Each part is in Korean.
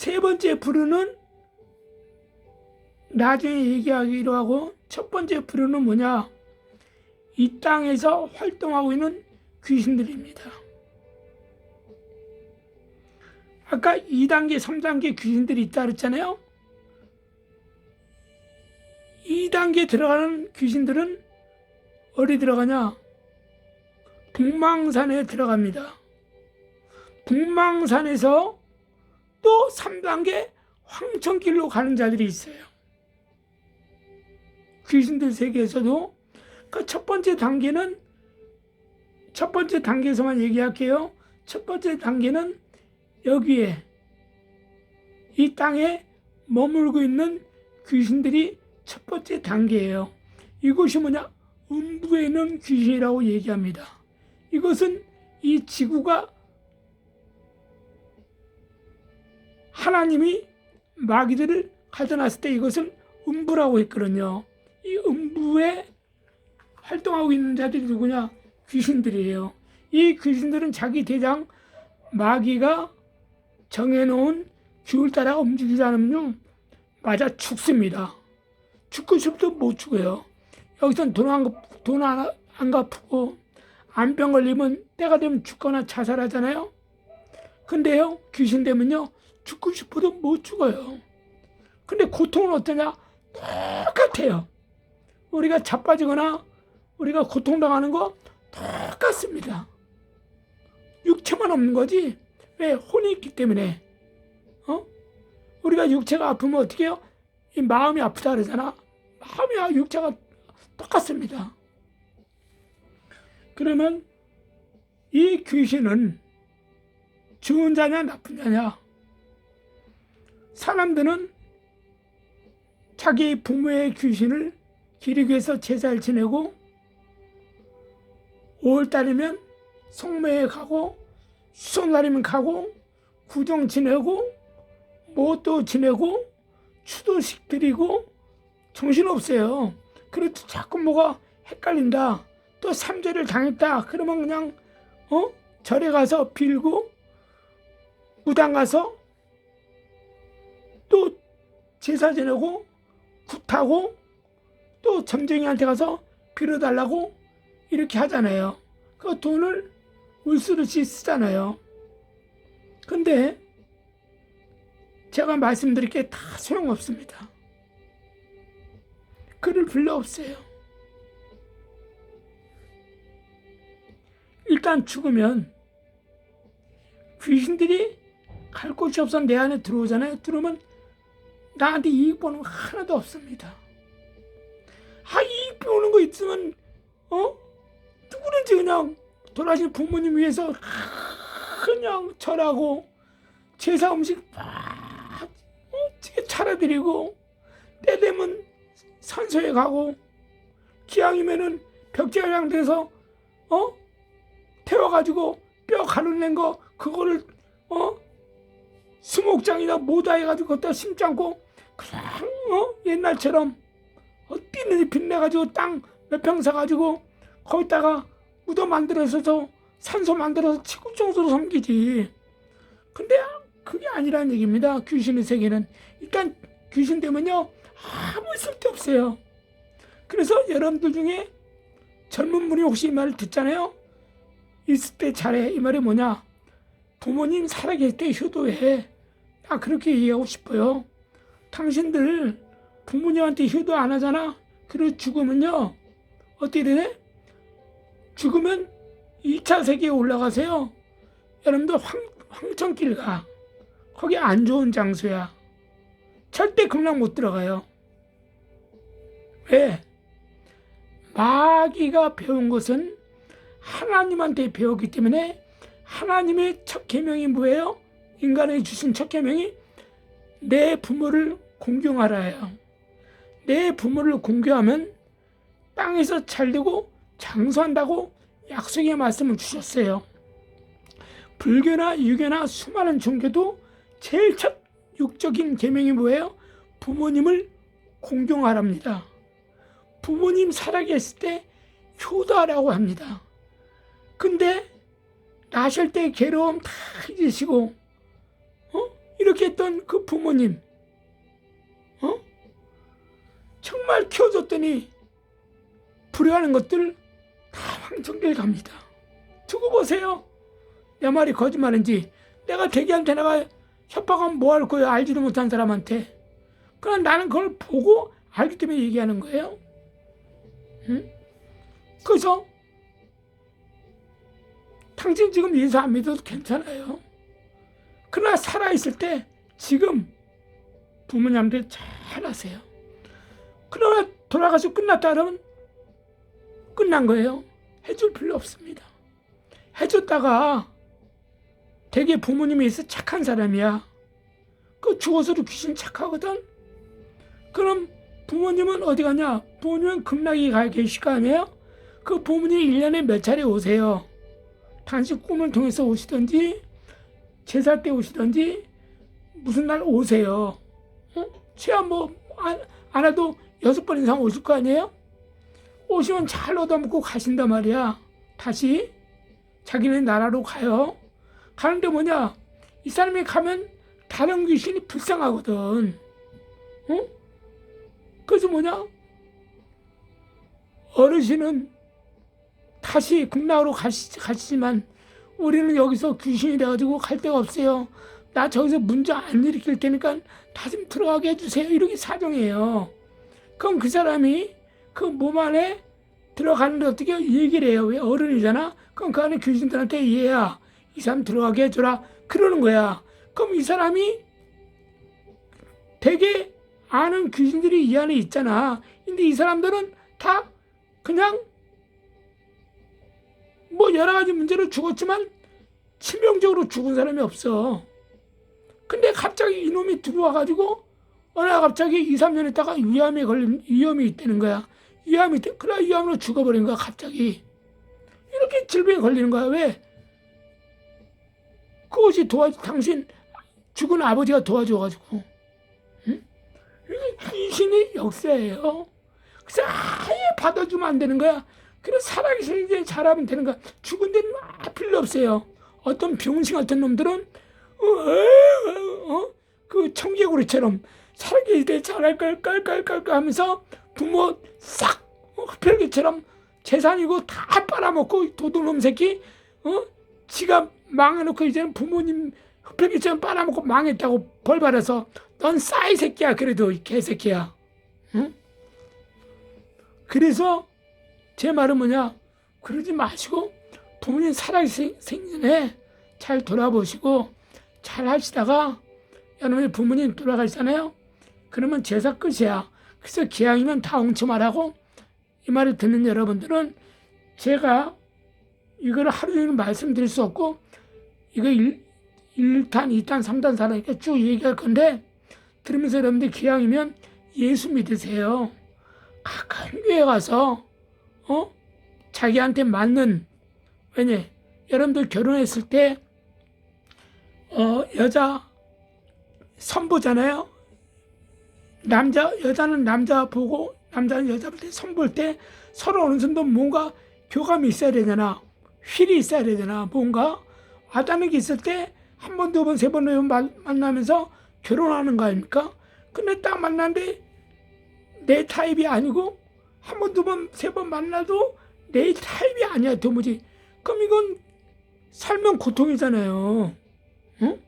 세 번째 불운은 나중에 얘기하기로 하고, 첫 번째 불운은 뭐냐? 이 땅에서 활동하고 있는 귀신들입니다. 아까 2단계, 3단계 귀신들이 있다 그랬잖아요. 2단계 들어가는 귀신들은 어디 들어가냐? 북망산에 들어갑니다. 북망산에서 또 3단계 황천길로 가는 자들이 있어요. 귀신들 세계에서도. 그 첫 번째 단계에서만 얘기할게요. 첫 번째 단계는 여기에 이 땅에 머물고 있는 귀신들이 첫 번째 단계예요. 이것이 뭐냐? 음부에 있는 귀신이라고 얘기합니다. 이것은 이 지구가 하나님이 마귀들을 가져놨을 때 이것을 음부라고 했거든요. 이 음부에 활동하고 있는 자들이 누구냐? 귀신들이에요. 이 귀신들은 자기 대장 마귀가 정해놓은 규를 따라 움직이지 않으면 맞아 죽습니다. 죽고 싶어도 못 죽어요. 여기서는 돈 안 갚고 암병 걸리면 때가 되면 죽거나 자살하잖아요. 근데요, 귀신 되면요, 죽고 싶어도 못 죽어요. 근데 고통은 어떠냐? 똑같아요. 우리가 자빠지거나 우리가 고통당하는 거 똑같습니다. 육체만 없는 거지. 왜? 혼이 있기 때문에. 우리가 육체가 아프면 어떻게 해요? 이 마음이 아프다 그러잖아. 마음이 육체가 똑같습니다. 그러면 이 귀신은 좋은 자냐 나쁜 자냐? 사람들은 자기 부모의 귀신을 기리기 위해서 제사를 지내고 5월달이면 성묘에 가고 수성날이면 가고 구정 지내고 모도 지내고 추도식 드리고 정신없어요. 그래도 자꾸 뭐가 헷갈린다. 또 삼재를 당했다. 그러면 그냥 절에 가서 빌고 무당 가서 또 제사 지내고 굿하고 또 점쟁이한테 가서 빌어달라고 이렇게 하잖아요. 그 돈을 울스러시 쓰잖아요. 근데 제가 말씀드릴 게 다 소용없습니다. 그럴 필요 없어요. 일단 죽으면 귀신들이 갈 곳이 없어 내 안에 들어오잖아요. 들어오면 나한테 이익 보는 거 하나도 없습니다. 이익 보는 거 있으면 누구든지 그냥 돌아가신 부모님 위해서 그냥 절하고 제사 음식 막 차려드리고 때 되면 산소에 가고 기왕이면은 벽제랑 돼서 태워가지고 뼈 가루낸 거 그거를 수목장이나 모다 해가지고 거기다 심지 않고 그냥 옛날처럼 뛰는 빛내가지고 땅 몇 평 사가지고 거기다가 무덤 만들어서 산소 만들어서 지구 정도로 섬기지. 근데 그게 아니라는 얘기입니다. 귀신의 세계는 일단 귀신 되면요 아무 쓸데없어요. 그래서 여러분들 중에 젊은 분이 혹시 이 말을 듣잖아요. 있을 때 잘해. 이 말이 뭐냐? 부모님 살아계실 때 효도해. 나 그렇게 얘기하고 싶어요. 당신들 부모님한테 효도 안 하잖아. 그리고 죽으면요 어떻게 되네? 죽으면 2차 세계에 올라가세요. 여러분들 황천길 가. 거기 안 좋은 장소야. 절대 금방 못 들어가요. 왜? 마귀가 배운 것은 하나님한테 배웠기 때문에 하나님의 첫 계명이 뭐예요? 인간에게 주신 첫 계명이 내 부모를 공경하라예요. 내 부모를 공경하면 땅에서 잘되고 장수한다고 약속의 말씀을 주셨어요. 불교나 유교나 수많은 종교도 제일 첫 육적인 계명이 뭐예요? 부모님을 공경하랍니다. 부모님 살아계실 때 효도하라고 합니다. 근데 나실 때 괴로움 다 잊으시고 이렇게 했던 그 부모님, 정말 키워줬더니 불효하는 것들 다 황천길 갑니다. 두고 보세요. 내 말이 거짓말인지. 내가 대기한테 내가 협박하면 뭐 할 거예요? 알지도 못한 사람한테. 그럼 나는 그걸 보고 알기 때문에 얘기하는 거예요. 응? 그래서 당신 지금 예수 안 믿어도 괜찮아요. 그러나 살아있을 때 지금 부모님한테 잘하세요. 그러나 돌아가서 끝났다 그러면 끝난 거예요. 해줄 필요 없습니다. 해줬다가 되게 부모님이 있어 착한 사람이야. 그 죽어서도 귀신 착하거든. 그럼 부모님은 어디 가냐? 부모님은 극락에 가 계실 거 아니에요? 그 부모님이 1년에 몇 차례 오세요. 당신 꿈을 통해서 오시든지 제사 때 오시든지 무슨 날 오세요. 최하 안 해도 6번 이상 오실 거 아니에요? 오시면 잘 얻어먹고 가신단 말이야. 다시 자기네 나라로 가요. 가는데 뭐냐? 이 사람이 가면 다른 귀신이 불쌍하거든. 그래서 뭐냐? 어르신은 다시 극락으로 가시지만 우리는 여기서 귀신이 돼가지고 갈 데가 없어요. 나 저기서 문제 안 일으킬 테니까 다시 들어가게 해주세요. 이렇게 사정해요. 그럼 그 사람이 그 몸 안에 들어가는데 어떻게 얘기를 해요? 왜 어른이잖아? 그럼 그 안에 귀신들한테 얘야 이 사람 들어가게 해줘라 그러는 거야. 그럼 이 사람이 되게 아는 귀신들이 이 안에 있잖아. 근데 이 사람들은 다 그냥 뭐 여러 가지 문제로 죽었지만 치명적으로 죽은 사람이 없어. 근데 갑자기 이놈이 들어와가지고 어느 날 갑자기 2, 3년 있다가 위암이 있다는 거야. 그래 위암으로 죽어버린 거야 갑자기. 이렇게 질병에 걸리는 거야. 왜? 그것이 당신 죽은 아버지가 도와줘가지고. 응? 이게 귀신의 역사예요. 그래서 아예 받아주면 안 되는 거야. 그래서 살아계실 때 잘하면 되는 거야. 죽은 데는 필요 없어요. 어떤 병신 같은 놈들은 그 청개구리처럼 살아계실 때 잘할 걸 깔깔깔깔 하면서 부모 싹 흡혈귀처럼 재산이고 다 빨아먹고 도둑놈 새끼 지가 망해놓고 이제는 부모님 흡혈귀처럼 빨아먹고 망했다고 벌 받아서 넌 싸이 새끼야. 그래도 이 개새끼야. 응? 그래서 제 말은 뭐냐? 그러지 마시고 부모님 살아생전에 잘 돌아보시고 잘 하시다가 여러분이 부모님 돌아가시잖아요. 그러면 제사 끝이야. 그래서 기왕이면 다 엉치말하고 이 말을 듣는 여러분들은 제가 이걸 하루 종일 말씀드릴 수 없고 이거 1탄, 2탄, 3탄, 4탄 이렇게 쭉 얘기할 건데 들으면서 여러분들 기왕이면 예수 믿으세요. 가까운 교회 가서 자기한테 맞는 왜냐 여러분들 결혼했을 때 여자 선보잖아요. 여자는 남자 보고 남자는 여자 볼 때 선볼 때 서로 어느 정도 뭔가 교감이 있어야 되잖아. 휠이 있어야 되잖아. 뭔가 와닿는 게 있을 때 한 번, 두 번, 세 번, 네 번 만나면서 결혼하는 거 아닙니까? 근데 딱 만났는데 내 타입이 아니고 한 번, 두 번, 세 번 만나도 내 타입이 아니야 도무지. 그럼 이건 살면 고통이잖아요. 응?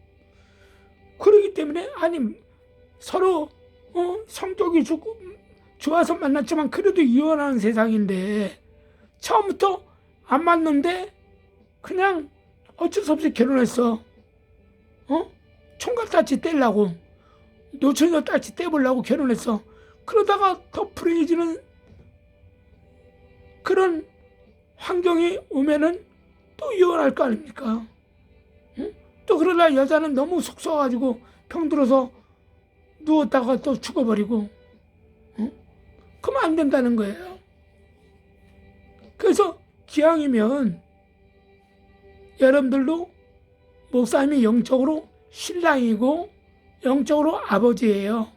그러기 때문에 아니 서로 성격이 좋아서 만났지만 그래도 이혼하는 세상인데 처음부터 안 맞는데 그냥 어쩔 수 없이 결혼했어. 총각같이 떼려고 노처녀 같이 떼보려고 결혼했어. 그러다가 더 불행해지는 그런 환경이 오면은 또 이혼할 거 아닙니까? 응? 또 그러다 여자는 너무 속썩어가지고 병들어서 누웠다가 또 죽어버리고 그러면 안 된다는 거예요. 그래서 기왕이면 여러분들도 목사님이 영적으로 신랑이고 영적으로 아버지예요.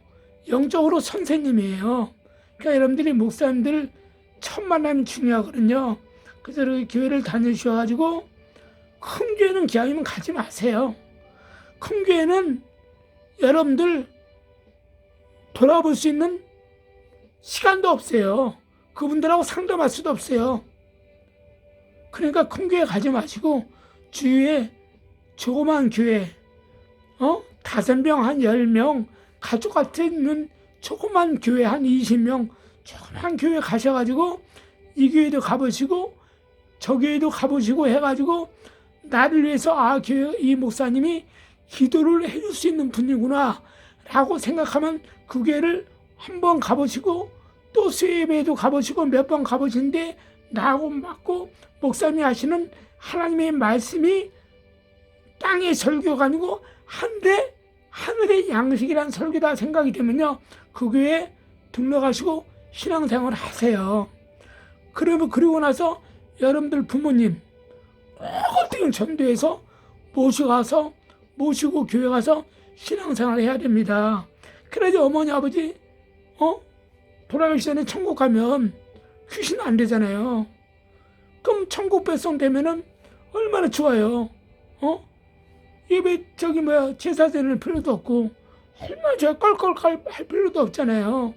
영적으로 선생님이에요. 그러니까 여러분들이 목사님들 첫 만남이 중요하거든요. 그래서 이렇게 교회를 다니셔가지고 큰 교회는 기왕이면 가지 마세요. 큰 교회는 여러분들 돌아볼 수 있는 시간도 없어요. 그분들하고 상담할 수도 없어요. 그러니까 큰 교회 가지 마시고 주위에 조그만 교회 5명 한 10명 가족 같은 있는 조그만 교회 한 20명 조그만 교회 가셔가지고 이 교회도 가보시고 저 교회도 가보시고 해가지고 나를 위해서 교회 이 목사님이 기도를 해줄 수 있는 분이구나 라고 생각하면 그 교회를 한번 가보시고 또 수요예배에도 가보시고 몇 번 가보시는데 나하고 맞고 목사님이 하시는 하나님의 말씀이 땅의 설교가 아니고 하늘의 양식이란 설교다 생각이 되면요 그 교회에 등록하시고 신앙생활을 하세요. 그리고 나서 여러분들 부모님 어떻게 전도해서 모시고 교회 가서 신앙생활을 해야 됩니다. 그래야지 어머니 아버지 돌아가기 전에 천국 가면 귀신 안 되잖아요. 그럼 천국 배송되면은 얼마나 좋아요. 예배 제사 드릴 필요도 없고 얼마나 좋아요. 껄껄 할 필요도 없잖아요.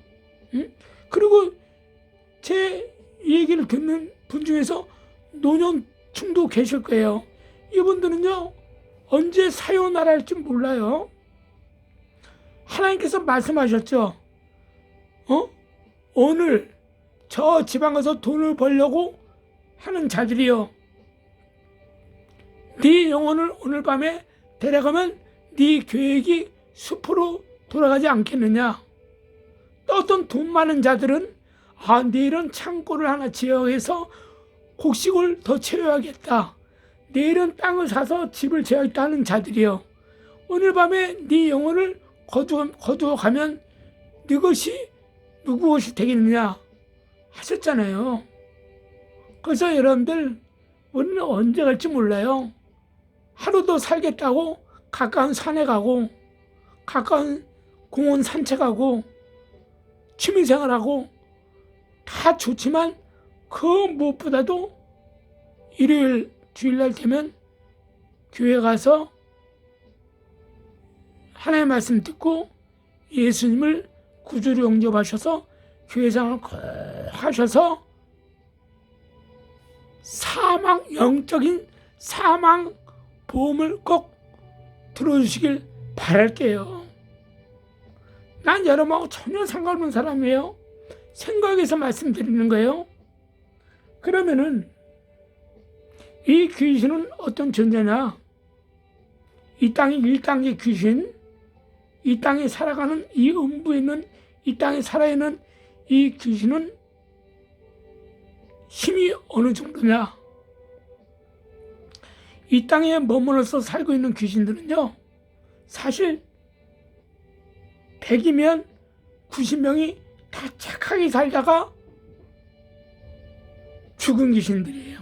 응? 그리고 제 얘기를 듣는 분 중에서 노년층도 계실 거예요. 이분들은요 언제 사요나라할지 몰라요. 하나님께서 말씀하셨죠. 오늘 저 지방 가서 돈을 벌려고 하는 자들이요. 네 영혼을 오늘 밤에 데려가면 네 계획이 숲으로 돌아가지 않겠느냐. 또 어떤 돈 많은 자들은 내일은 창고를 하나 지어서 곡식을 더 채워야겠다. 내일은 땅을 사서 집을 지어야겠다 하는 자들이요. 오늘 밤에 네 영혼을 거두어 가면 너것이 누구 것이 되겠느냐 하셨잖아요. 그래서 여러분들 우리는 언제 갈지 몰라요. 하루도 살겠다고 가까운 산에 가고 가까운 공원 산책하고 취미생활하고 다 좋지만 그 무엇보다도 일요일 주일날 되면 교회 가서 하나님의 말씀 듣고 예수님을 구주로 영접하셔서 교회생활을 꼭 하셔서 영적인 사망 보험을 꼭 들어주시길 바랄게요. 난 여러분하고 전혀 상관없는 사람이에요. 생각해서 말씀드리는 거예요. 그러면은 이 귀신은 어떤 존재냐? 이 땅의 1단계 귀신, 이 땅에 살아가는 이 음부에 있는 이 땅에 살아있는 이 귀신은 힘이 어느 정도냐? 이 땅에 머물러서 살고 있는 귀신들은요 사실 100이면 90명이 다 착하게 살다가 죽은 귀신들이에요.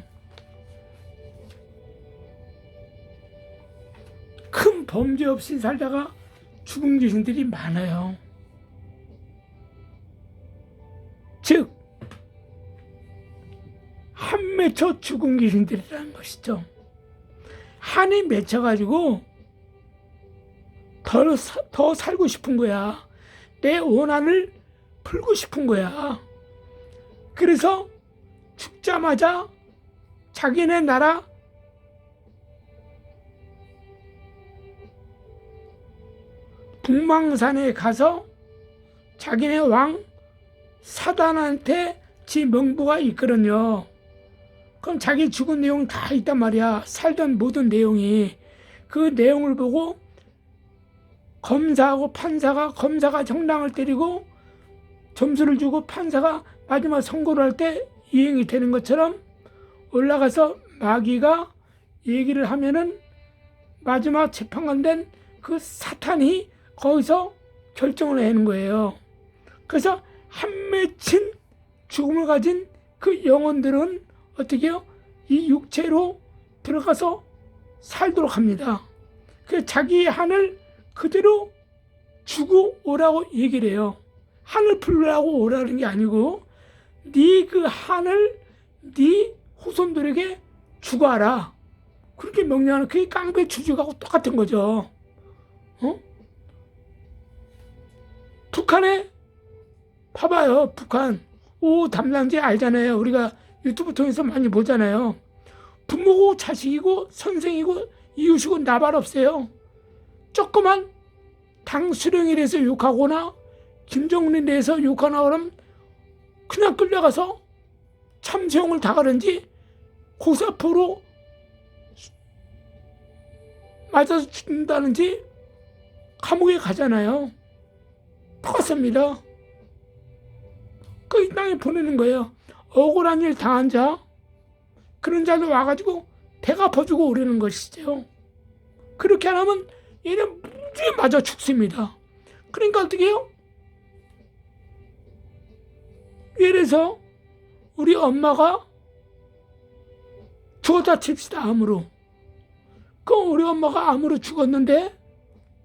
큰 범죄 없이 살다가 죽은 귀신들이 많아요. 즉 한 맺혀 죽은 귀신들이라는 것이죠. 한이 맺혀가지고 더 살고 싶은 거야. 내 원한을 풀고 싶은 거야. 그래서 죽자마자 자기네 나라 북망산에 가서 자기네 왕 사단한테 지 명부가 있거든요. 그럼 자기 죽은 내용 다 있단 말이야. 살던 모든 내용이. 그 내용을 보고 검사가 정당을 때리고 점수를 주고 판사가 마지막 선고를 할 때 이행이 되는 것처럼 올라가서 마귀가 얘기를 하면은 마지막 재판관된 그 사탄이 거기서 결정을 내는 거예요. 그래서 한 맺힌 죽음을 가진 그 영혼들은 어떻게 해요? 이 육체로 들어가서 살도록 합니다. 그래서 자기의 한을 그대로 주고 오라고 얘기를 해요. 한을 풀라고 오라는 게 아니고 네 그 한을 네 후손들에게 주고 하라. 그렇게 명령하는 그게 깡패 주주하고 똑같은 거죠. 북한에 봐봐요. 북한 담당제 알잖아요. 우리가 유튜브 통해서 많이 보잖아요. 부모고 자식이고 선생이고 이웃이고 나발 없어요. 조그만 당 수령에 대해서 욕하거나 김정은에 대해서 욕하나 그러면 그냥 끌려가서 참수형을 당하는지 고사포로 맞아서 죽는다는지 감옥에 가잖아요. 똑같습니다. 그 땅에 보내는 거예요. 억울한 일 당한 자, 그런 자도 와가지고 배가 퍼주고 오려는 것이죠. 그렇게 안 하면 얘는 무지에 맞아 죽습니다. 그러니까 어떻게 해요? 예를 들어서 우리 엄마가 죽었다 칩시다. 암으로. 그럼 우리 엄마가 암으로 죽었는데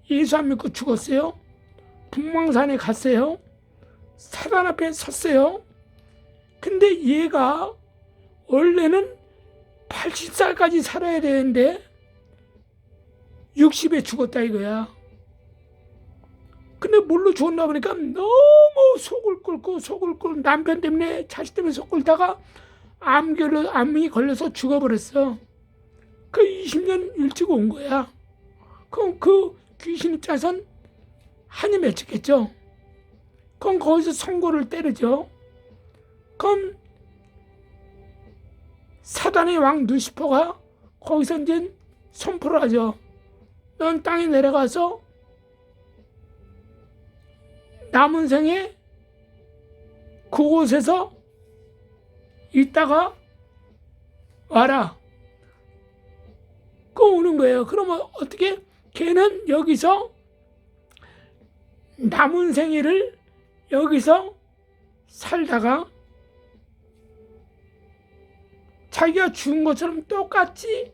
예수 안 믿고 죽었어요. 북망산에 갔어요. 사단 앞에 섰어요. 근데 얘가 원래는 80살까지 살아야 되는데 60에 죽었다 이거야. 근데 뭘로 죽었나 보니까 너무 속을 끓고 남편 때문에 자식 때문에 속 끓다가 암이 걸려서 죽어버렸어. 그 20년 일찍 온 거야. 그럼 그 귀신 입장에선 한이 맺혔겠죠. 그럼 거기서 선고를 때리죠. 그럼 사단의 왕 누시퍼가 거기서 이제 선포를 하죠. 넌 땅에 내려가서 남은 생에 그곳에서 있다가 와라. 그 오는 거예요. 그러면 어떻게? 걔는 여기서 남은 생애를 여기서 살다가 자기가 죽은 것처럼 똑같이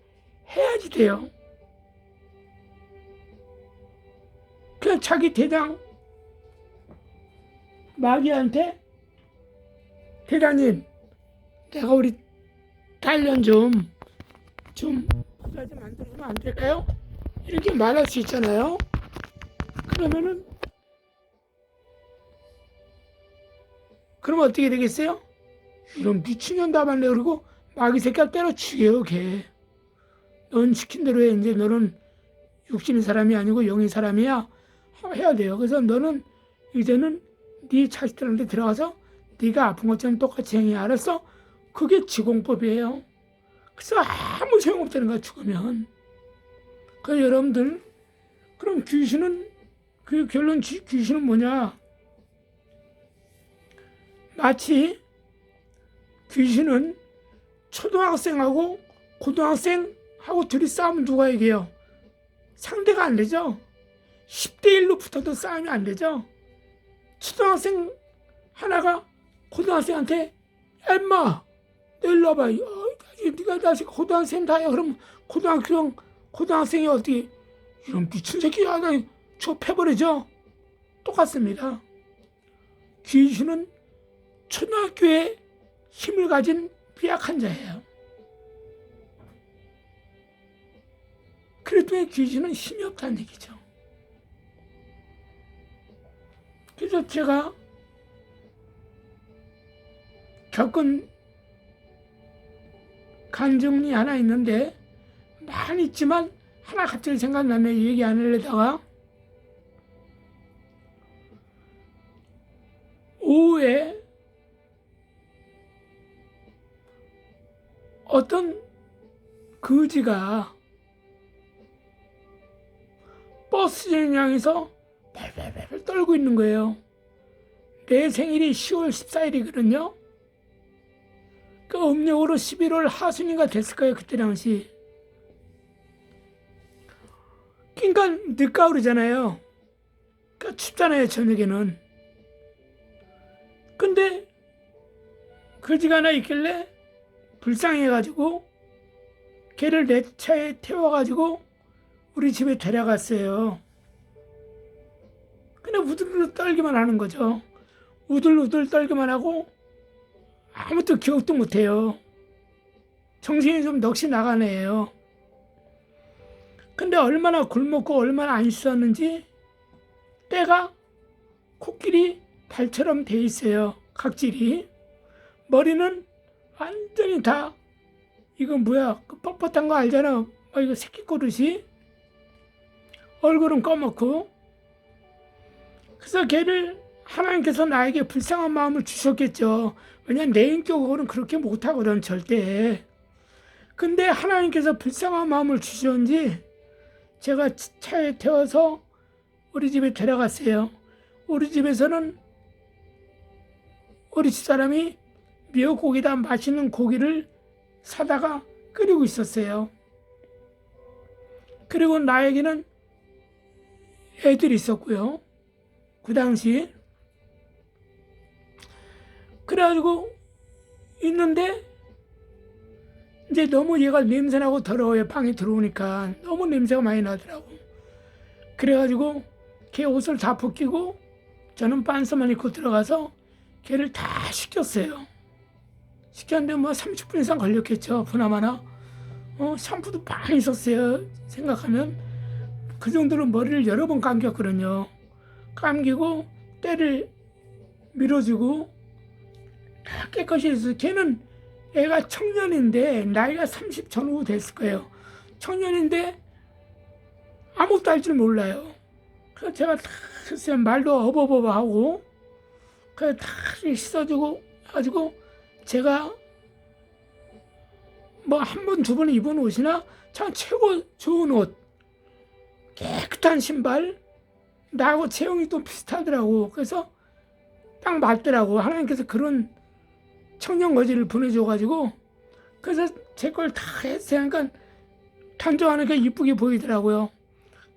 해야지 돼요. 그냥 자기 대장 마귀한테 대장님, 내가 우리 딸년 좀 만들어주면 안 될까요? 이렇게 말할 수 있잖아요. 그러면 어떻게 되겠어요? 이런 미친년 답안래 그러고 마귀 새끼를 때려 죽여요, 걔. 넌 시킨 대로 해. 이제 너는 육신의 사람이 아니고 영의 사람이야. 해야 돼요. 그래서 너는 이제는 네 자식들한테 들어가서 네가 아픈 것처럼 똑같이 행해. 알았어? 그게 지공법이에요. 그래서 아무 소용없다는 거야, 죽으면. 그래서 여러분들, 그럼 귀신은, 그 결론 귀신은 뭐냐? 마치 귀신은 초등학생하고 고등학생하고 둘이 싸우면 누가 이겨요? 상대가 안 되죠? 10대 1로 붙어도 싸우면 안 되죠? 초등학생 하나가 고등학생한테 야 임마 너 일로 와봐. 네가 다시 고등학생 다야. 그럼 고등학생이 어떻게 이런 미친 새끼야. 저 패버리죠? 똑같습니다. 귀신은 초등학교에 힘을 가진 비약한 자예요. 그랬더니 귀신은 힘이 없다는 얘기죠. 그래서 제가 겪은 간증이 하나 있는데 많이 있지만 하나 갑자기 생각나네. 얘기 안 하려다가 오후에 어떤 거지가 버스를 향해서 발발발 떨고 있는 거예요. 내 생일이 10월 14일이거든요. 그 음력으로 11월 하순인가 됐을 거예요. 그때 당시. 그러니까 늦가을이잖아요. 그러니까 춥잖아요. 저녁에는. 근데 거지가 하나 있길래 불쌍해가지고 걔를 내 차에 태워가지고 우리 집에 데려갔어요. 근데 우들우들 떨기만 하는 거죠. 우들우들 떨기만 하고 아무것도 기억도 못해요. 정신이 좀 넋이 나간 애예요. 근데 얼마나 굶었고 얼마나 안 씻었는지 때가 코끼리 발처럼 돼 있어요. 각질이. 머리는 완전히 다 이거 뭐야 그 뻣뻣한 거 알잖아. 이거 새끼 꼬르시. 얼굴은 검었고. 그래서 걔를 하나님께서 나에게 불쌍한 마음을 주셨겠죠. 왜냐면 내 인격으로는 그렇게 못하거든 절대. 근데 하나님께서 불쌍한 마음을 주셨는지 제가 차에 태워서 우리 집에 데려갔어요. 우리 집에서는 우리 집사람이 미역고기다 맛있는 고기를 사다가 끓이고 있었어요. 그리고 나에게는 애들이 있었고요. 그 당시. 그래가지고 있는데 이제 너무 얘가 냄새나고 더러워요. 방에 들어오니까 너무 냄새가 많이 나더라고. 그래가지고 걔 옷을 다 벗기고 저는 빤스만 입고 들어가서 걔를 다 씻겼어요. 씻겼는데 뭐 30분 이상 걸렸겠죠. 보나마나 샴푸도 많이 썼어요. 생각하면 그 정도로 머리를 여러 번 감겼거든요. 감기고 때를 밀어주고 다 깨끗이 했어요. 걔는 애가 청년인데 나이가 30 전후 됐을 거예요. 청년인데 아무것도 할 줄 몰라요. 그래서 제가 다 했어요. 말도 어버버버 하고 그래서 다 씻어주고 해가지고 제가 뭐 한 번, 두 번 입은 옷이나 참 최고 좋은 옷, 깨끗한 신발, 나하고 체형이 또 비슷하더라고. 그래서 딱 맞더라고. 하나님께서 그런 청년 거지를 보내줘가지고 그래서 제 걸 다 했어요. 그러니까 단정하니까 이쁘게 보이더라고요.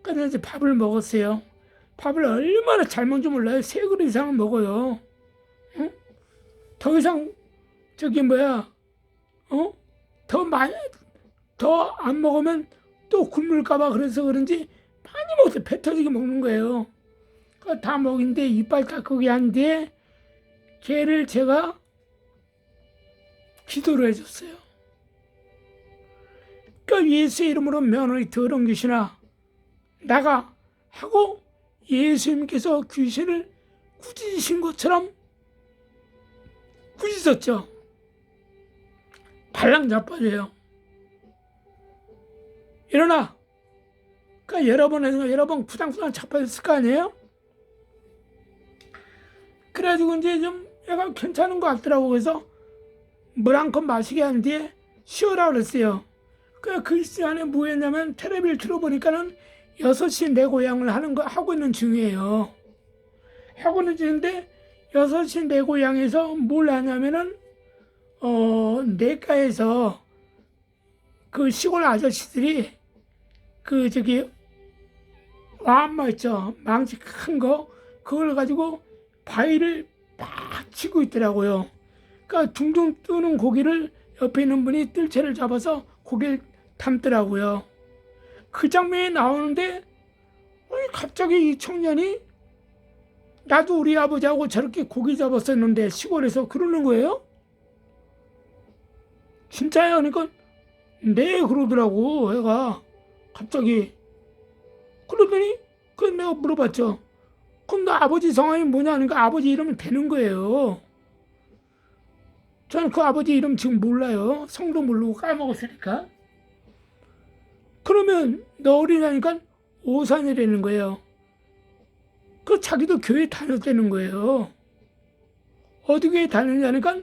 그래서 이제 밥을 먹었어요. 밥을 얼마나 잘 먹는지 몰라요. 3그릇 이상을 먹어요. 응? 더 이상 저기 뭐야 더 많이 더 안 먹으면 또 굶을까봐 그래서 그런지 많이 먹어서 배 터지게 먹는 거예요. 다 먹인데 이빨 닦기 한 뒤에 걔를 제가 기도를 해줬어요. 그러니까 예수의 이름으로 면허의 더러운 귀신아 나가 하고 예수님께서 귀신을 꾸짖으신 것처럼 꾸짖었죠. 발랑 자빠져요. 일어나. 그러니까 여러 번 구당구당 자빠졌을 거 아니에요? 그래가지고 이제 좀 얘가 괜찮은 것 같더라고. 그래서 물 한 컵 마시게 한 뒤에 쉬어라 그랬어요. 그 시간에 뭐 했냐면 텔레비를 들어보니까는 6시 내 고향을 하고 있는 중이에요. 하고 있는 중인데 6시 내 고향에서 뭘 하냐면은 내과에서 그 시골 아저씨들이 그 저기 와마 있죠. 망치 큰 거 그걸 가지고 바위를 막 치고 있더라고요. 그러니까 둥둥 뜨는 고기를 옆에 있는 분이 뜰채를 잡아서 고기를 담더라고요. 그 장면이 나오는데 갑자기 이 청년이 나도 우리 아버지하고 저렇게 고기 잡았었는데 시골에서 그러는 거예요. 진짜야? 그러니까 네 그러더라고. 애가 갑자기 그러더니 내가 물어봤죠. 그럼 너 아버지 성함이 뭐냐 하니까 아버지 이름은 되는 거예요. 저는 그 아버지 이름 지금 몰라요. 성도 모르고 까먹었으니까. 그러면 너 어리냐니까 오산이라는 거예요. 그 자기도 교회 다녔다는 거예요. 어디 교회 다녔냐니까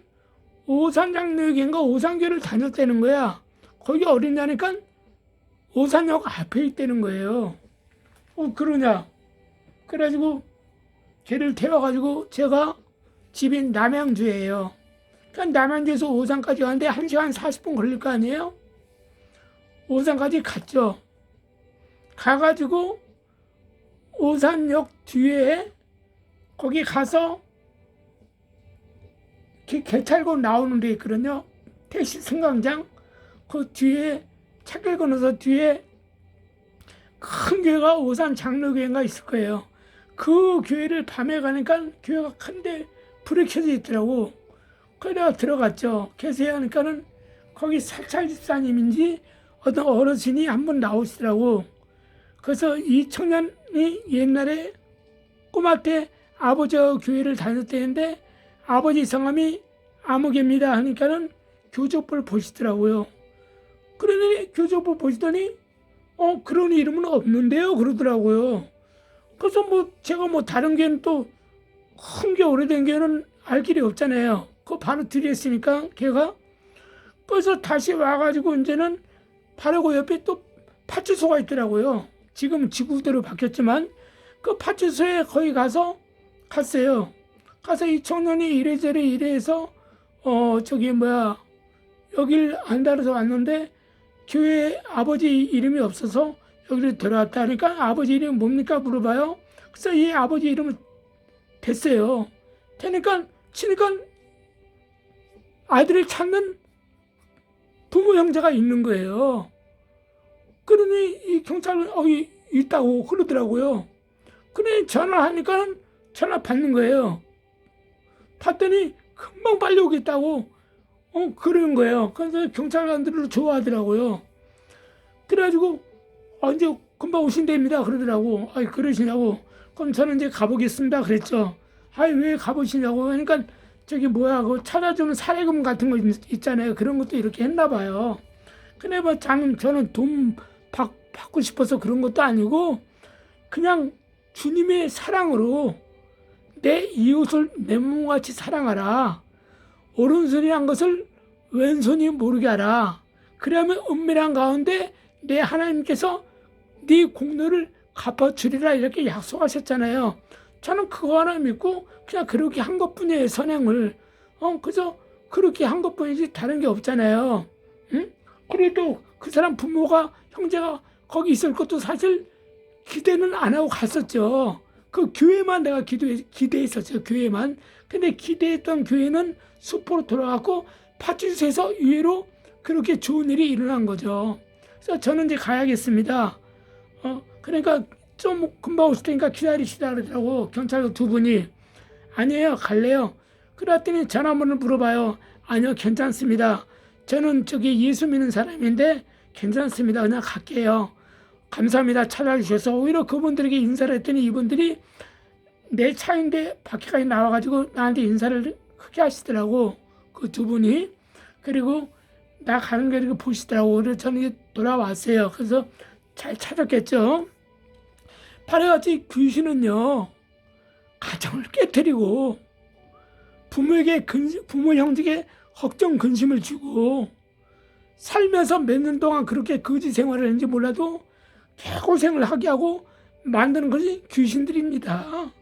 오산장로교인가 오산교를 다녔다는 거야. 거기 어리냐니까 오산역 앞에 있다는 거예요. 그러냐. 그래가지고 걔를 태워가지고 제가 집이 남양주예요. 그러니까 남양주에서 오산까지 가는데 1시간 40분 걸릴 거 아니에요? 오산까지 갔죠. 가가지고 오산역 뒤에 거기 가서 개찰고 나오는 데 있거든요. 택시 승강장 그 뒤에 차길 건너서 뒤에 큰 교회가 오산 장로교회가 있을 거예요. 그 교회를 밤에 가니까 교회가 큰데 불이 켜져 있더라고. 그래서 들어갔죠. 계세요 하니까는 거기 사찰 집사님인지 어떤 어르신이 한 분 나오시더라고. 그래서 이 청년이 옛날에 꼬마 때 아버지가 교회를 다녔대는데 아버지 성함이 아무개입니다 하니까는 교적부를 보시더라고요. 그러더니 교적부 보시더니 그런 이름은 없는데요 그러더라고요. 그래서 뭐 제가 뭐 다른 교회는 또 큰 게 오래된 교회는 알 길이 없잖아요. 그거 바로 드렸으니까 걔가 그래서 다시 와가지고 이제는 바로 그 옆에 또 파출소가 있더라고요. 지금 지구대로 바뀌었지만 그 파출소에 거기 갔어요. 가서 이 청년이 이래저래 이래해서 저기 뭐야 여길 안 달아서 왔는데 교회 아버지 이름이 없어서 여기를 들어왔다 하니까 아버지 이름이 뭡니까 물어봐요. 그래서 이 아버지 이름을 댔어요. 되니까 치니까 아들을 찾는 부모 형제가 있는 거예요. 그러니 이 경찰은 있다고 그러더라고요. 그러니 전화하니까 전화 받는 거예요. 받더니 금방 빨리 오겠다고 그러는 거예요. 그래서 경찰관들을 좋아하더라고요. 그래가지고 이제 금방 오신답니다 그러더라고. 그러시냐고. 그럼 저는 이제 가보겠습니다 그랬죠. 왜 가보시냐고. 그러니까 저기 뭐야 그 찾아주면 사례금 같은 거 있잖아요. 그런 것도 이렇게 했나 봐요. 근데 뭐 저는 돈 받고 싶어서 그런 것도 아니고 그냥 주님의 사랑으로 내 이웃을 내 몸같이 사랑하라. 오른손이 한 것을 왼손이 모르게 하라. 그러면 은밀한 가운데 내 하나님께서 네 공로를 갚아주리라 이렇게 약속하셨잖아요. 저는 그거 하나 믿고 그냥 그렇게 한 것뿐이에요. 선행을. 그래서 그렇게 한 것뿐이지 다른 게 없잖아요. 응? 그래도 그 사람 부모가 형제가 거기 있을 것도 사실 기대는 안 하고 갔었죠. 그 교회만 내가 기대했었죠. 교회만. 근데 기대했던 교회는 수포로 돌아갔고 파출소에서 의외로 그렇게 좋은 일이 일어난 거죠. 그래서 저는 이제 가야겠습니다. 그러니까 좀 금방 오실 테니까 기다리시다 그러더라고. 경찰 두 분이. 아니에요 갈래요. 그랬더니 전화번호를 물어봐요. 아니요 괜찮습니다. 저는 저기 예수 믿는 사람인데 괜찮습니다. 그냥 갈게요. 감사합니다 찾아주셔서. 오히려 그분들에게 인사를 했더니 이분들이 내 차인데 밖에까지 나와가지고 나한테 인사를 크게 하시더라고. 그 두 분이. 그리고 나 가는 거 이렇게 보시더라고. 그래서 저는 돌아왔어요. 그래서 잘 찾았겠죠. 바로같이 귀신은요 가정을 깨뜨리고 부모 형제에게 걱정 근심을 주고 살면서 몇 년 동안 그렇게 거지 생활을 했는지 몰라도 개고생을 하게 하고 만드는 것이 귀신들입니다.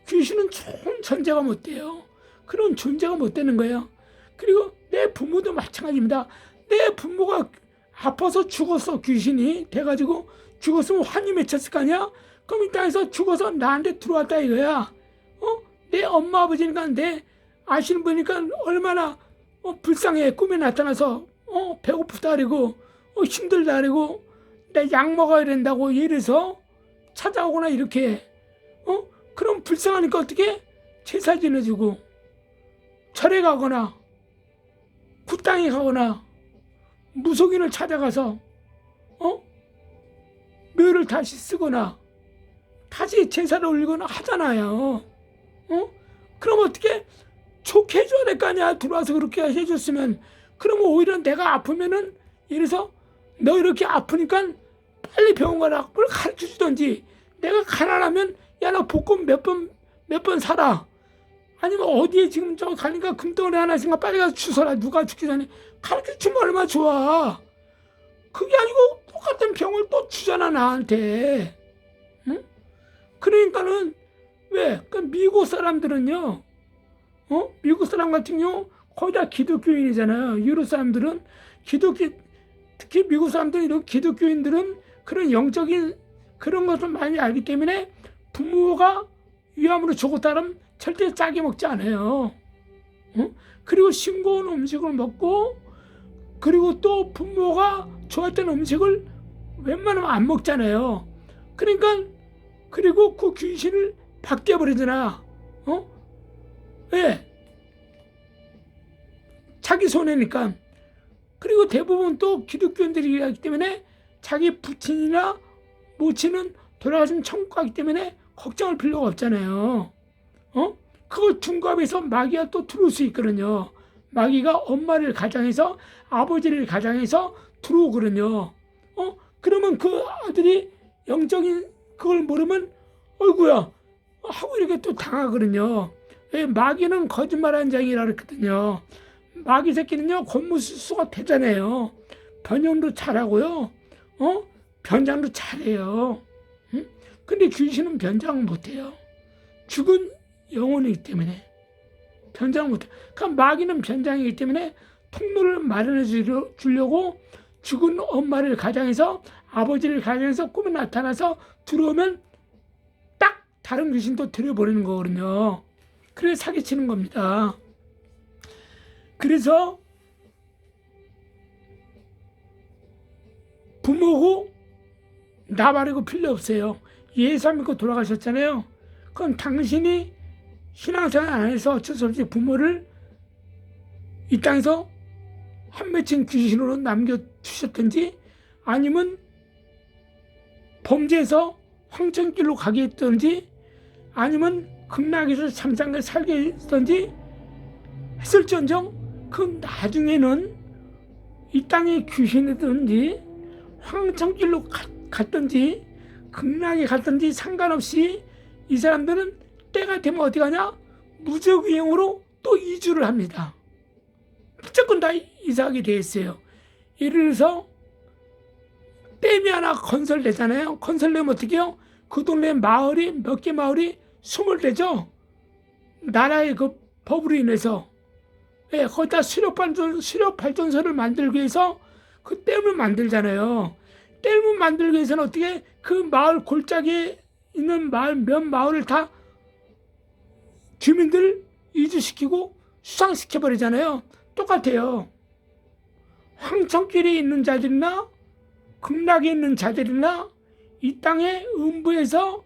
귀신은 좋은 존재가 못 돼요. 그런 존재가 못 되는 거예요. 그리고 내 부모도 마찬가지입니다. 내 부모가 아파서 죽었어. 귀신이 돼가지고 죽었으면 환희 맺혔을 거 아니야. 그럼 이 땅에서 죽어서 나한테 들어왔다 이거야. 내 엄마 아버지니까 내 아시는 분이니까 얼마나 불쌍해. 꿈에 나타나서 배고프다 그러고 힘들다 그러고 내 약 먹어야 된다고 이래서 찾아오거나 이렇게 그럼 불쌍하니까 어떻게 제사 지내주고 절에 가거나 굿땅에 가거나 무속인을 찾아가서 묘를 다시 쓰거나 다시 제사를 올리거나 하잖아요. 그럼 어떻게 좋게 해줘야 될 거 아니야. 들어와서 그렇게 해줬으면. 그러면 오히려 내가 아프면은 이래서 너 이렇게 아프니까 빨리 병원 가라. 뭘 가르쳐 주던지. 내가 가난하면 야 너 복권 몇 번 사라. 아니면 어디에 지금 저 가니까 금덩어리 하나 있으니까 빨리 가서 주워라. 누가 죽기 전에 가르쳐 주면 얼마나 좋아. 그게 아니고 똑같은 병을 또 주잖아 나한테. 응? 그러니까는 왜? 그 미국 사람들은요. 미국 사람 같은 경우 거의 다 기독교인이잖아요. 유럽 사람들은 특히 미국 사람들은 이런 기독교인들은 그런 영적인 그런 것을 많이 알기 때문에 부모가 위암으로 죽었다면 절대 짜게 먹지 않아요. 그리고 싱거운 음식을 먹고 그리고 또 부모가 좋아했던 음식을 웬만하면 안 먹잖아요. 그러니까 그리고 그 귀신을 바뀌어버리잖아. 왜? 자기 손해니까. 그리고 대부분 또 기독교인들이기 때문에 자기 부친이나 모친은 돌아가시면 천국 가기 때문에 걱정할 필요가 없잖아요. 그걸 둔갑해서 마귀가 또 들어올 수 있거든요. 마귀가 엄마를 가장해서 아버지를 가장해서 들어오거든요. 그러면 그 아들이 영적인 그걸 모르면 어이구야 하고 이렇게 또 당하거든요. 마귀는 거짓말하는 자이라 그랬거든요. 마귀 새끼는요 권무수수가 되잖아요. 변형도 잘하고요. 변장도 잘해요. 응? 근데 귀신은 변장 못해요. 죽은 영혼이기 때문에 변장 못해. 그러니까 마귀는 변장이기 때문에 통로를 마련해 주려고 죽은 엄마를 가장해서 아버지를 가장해서 꿈에 나타나서 들어오면 딱 다른 귀신도 들여버리는 거거든요. 그래서 사기치는 겁니다. 그래서 부모고 나 말고 필요 없어요. 예수 믿고 돌아가셨잖아요. 그럼 당신이 신앙생활 안 해서 어쩔 수 없이 부모를 이 땅에서 한 맺힌 귀신으로 남겨두셨든지 아니면 범죄에서 황천길로 가게 했든지 아니면 극락에서 잠잠하게 살게 했든지 했을지언정 그 나중에는 이 땅의 귀신이든지 황천길로 갔든지 극락에 갔든지 상관없이 이 사람들은 때가 되면 어디 가냐? 무적유형으로 또 이주를 합니다. 무조건 다 이사하게 돼 있어요. 예를 들어서 댐이 하나 건설되잖아요. 건설되면 어떻게 해요? 그 동네 마을이 몇 개 마을이 숨을 대죠. 나라의 그 법으로 인해서 거기다 수력 발전소를 만들기 위해서 그 댐을 만들잖아요. 댐을 만들기 위해서는 어떻게 그 마을 골짜기에 있는 마을 몇 마을을 다 주민들 이주시키고 수상시켜 버리잖아요. 똑같아요. 황천길에 있는 자들이나 극락에 있는 자들이나 이 땅의 음부에서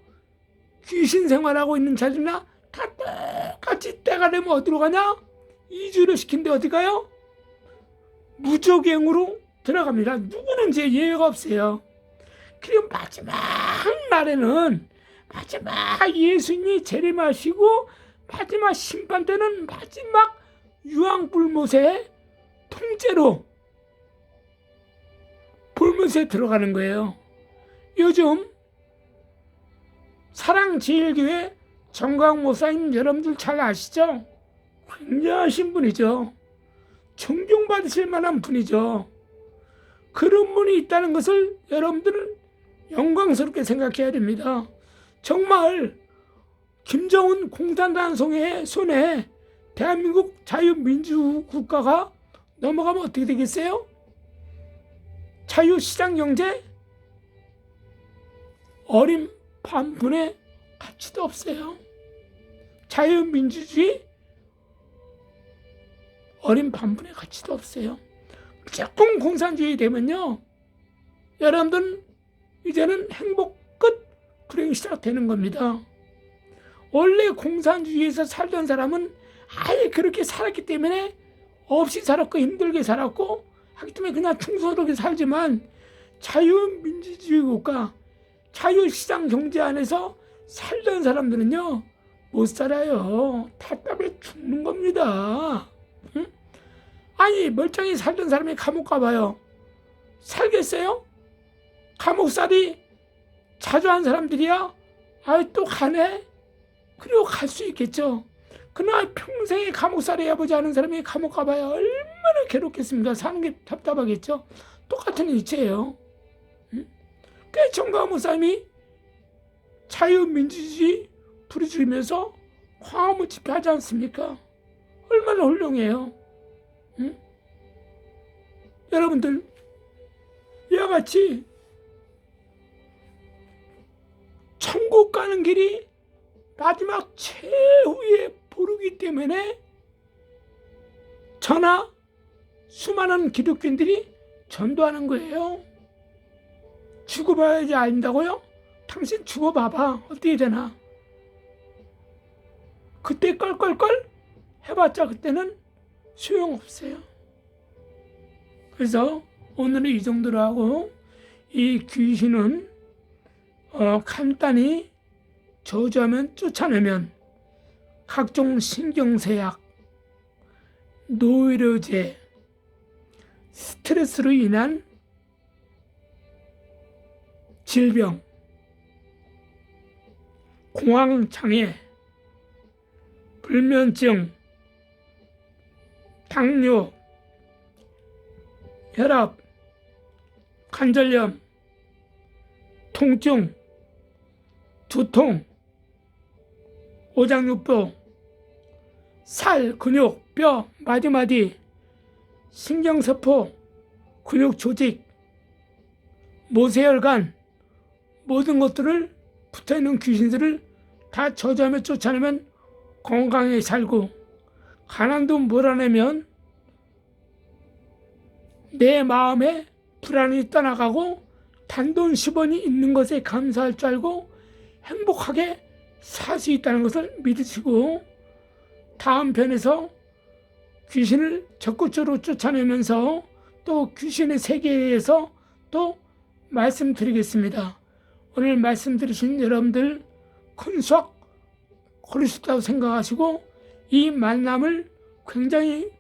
귀신 생활하고 있는 자들이나 다 똑같이 때가 되면 어디로 가냐? 이주를 시킨데 어디 가요? 무적행으로 들어갑니다. 누구는 이제 예외가 없어요. 그리고 마지막 날에는 마지막 예수님이 재림하시고 마지막 심판 때는 마지막 유황불못의 통째로 불못에 들어가는 거예요. 요즘 사랑제일교회 정광 목사님 여러분들 잘 아시죠? 굉장하신 분이죠. 존경받으실 만한 분이죠. 그런 분이 있다는 것을 여러분들은 영광스럽게 생각해야 됩니다. 정말 김정은 공산당 손에 대한민국 자유민주국가가 넘어가면 어떻게 되겠어요? 자유시장경제? 어린 반분의 가치도 없어요. 자유민주주의? 어린 반분의 가치도 없어요. 무조건 공산주의 되면요, 여러분들은 이제는 행복 끝, 불행 시작되는 겁니다. 원래 공산주의에서 살던 사람은 아예 그렇게 살았기 때문에 없이 살았고 힘들게 살았고 하기 때문에 그냥 충성스럽게 살지만 자유민주주의 국가, 자유시장 경제 안에서 살던 사람들은요 못 살아요. 답답해 죽는 겁니다. 응? 아니 멀쩡히 살던 사람이 감옥 가봐요. 살겠어요? 감옥살이 자주 한 사람들이야 아이 또 가네? 그리고 갈 수 있겠죠. 그러나 평생에 감옥살이 해보지 않은 사람이 감옥 가봐야 얼마나 괴롭겠습니까? 사는 게 답답하겠죠. 똑같은 이치예요. 응? 그 정광훈 목사님이 자유민주주의 부르짖으면서 광화문 집회하지 않습니까? 얼마나 훌륭해요. 응? 여러분들 이와 같이 천국 가는 길이 마지막 최후의 보루기 때문에 저나 수많은 기독교인들이 전도하는 거예요. 죽어봐야지 안다고요? 당신 죽어봐봐. 어떻게 되나? 그때 껄껄껄 해봤자 그때는 소용없어요. 그래서 오늘은 이 정도로 하고, 이 귀신은 간단히 저주하면 쫓아내면 각종 신경쇠약, 노이로제, 스트레스로 인한 질병, 공황장애, 불면증, 당뇨, 혈압, 관절염, 통증, 두통, 오장육부, 살, 근육, 뼈, 마디마디, 신경세포, 근육 조직, 모세혈관, 모든 것들을 붙어있는 귀신들을 다 저주하며 쫓아내면 건강하게 살고, 가난도 몰아내면 내 마음에 불안이 떠나가고 단돈 10원이 있는 것에 감사할 줄 알고 행복하게 살 수 있다는 것을 믿으시고, 다음 편에서 귀신을 적극적으로 쫓아내면서 또 귀신의 세계에 대해서 또 말씀드리겠습니다. 오늘 말씀 들으신 여러분들 큰 수확 거두셨다고 생각하시고 이 만남을 굉장히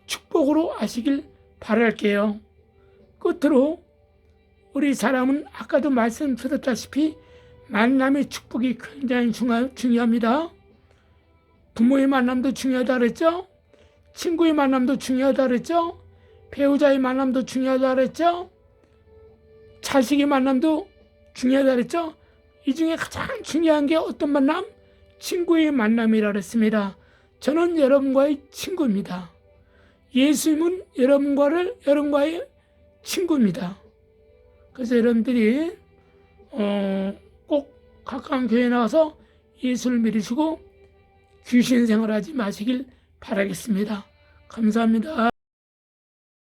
축복으로 아시길 바랄게요. 끝으로 우리 사람은 아까도 말씀드렸다시피 만남의 축복이 굉장히 중요합니다. 부모의 만남도 중요하다 그랬죠? 친구의 만남도 중요하다 그랬죠? 배우자의 만남도 중요하다 그랬죠? 자식의 만남도 중요하다 그랬죠? 이 중에 가장 중요한 게 어떤 만남? 친구의 만남이라 그랬습니다. 저는 여러분과의 친구입니다. 예수님은 여러분과의 친구입니다. 그래서 여러분들이 꼭 가까운 교회에 나와서 예수를 믿으시고 귀신 생활하지 마시길 바라겠습니다. 감사합니다.